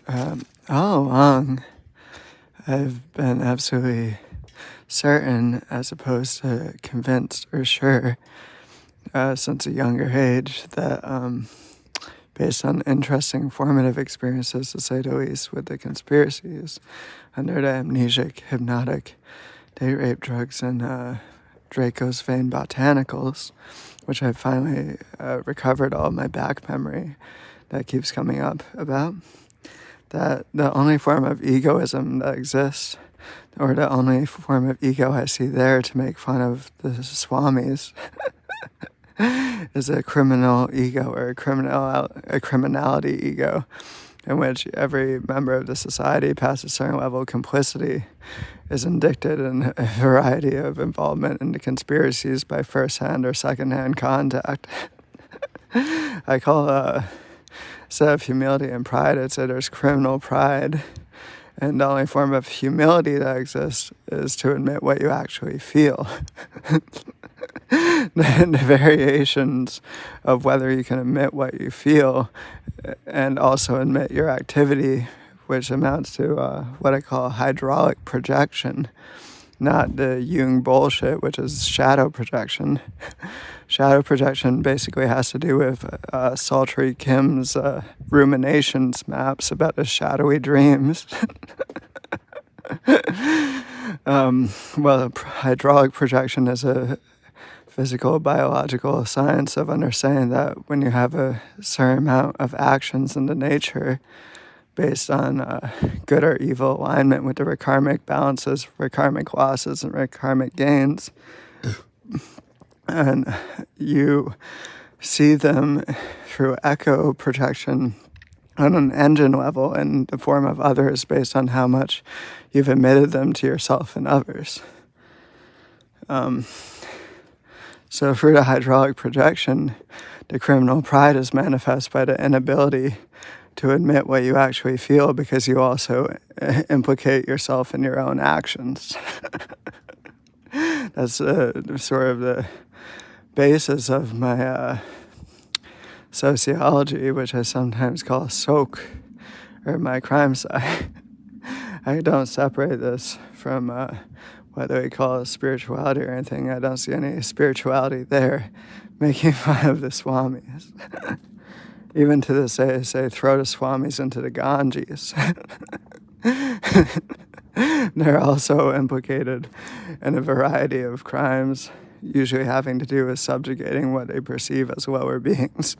All along, I've been absolutely certain, as opposed to convinced or sure, since a younger age, that based on interesting formative experiences, to say the least, with the conspiracies under the amnesic, hypnotic, date rape drugs, and Draco's vein botanicals, which I finally recovered all my back memory that keeps coming up about, that the only form of egoism that exists, or the only form of ego I see there to make fun of the swamis, is a criminal ego, or a criminality ego, in which every member of the society past a certain level of complicity is indicted in a variety of involvement in the conspiracies by first-hand or second-hand contact. I call instead of humility and pride, I'd say there's criminal pride. And the only form of humility that exists is to admit what you actually feel. The variations of whether you can admit what you feel and also admit your activity, which amounts to what I call hydraulic projection, not the Jung bullshit, which is shadow projection. Shadow projection basically has to do with Sultry Kim's ruminations maps about his shadowy dreams. Hydraulic projection is a physical, biological science of understanding that when you have a certain amount of actions in the nature based on good or evil alignment with the rekarmic balances, rekarmic losses, and rekarmic gains, and you see them through echo projection on an engine level in the form of others based on how much you've admitted them to yourself and others. So through the hydraulic projection, the criminal pride is manifest by the inability to admit what you actually feel, because you also implicate yourself in your own actions. That's sort of the basis of my sociology, which I sometimes call SOAK, or my crime side. I don't separate this from whether we call it spirituality or anything. I don't see any spirituality there, making fun of the swamis. Even to this day, I say throw the swamis into the Ganges. They're also implicated in a variety of crimes, usually having to do with subjugating what they perceive as lower beings.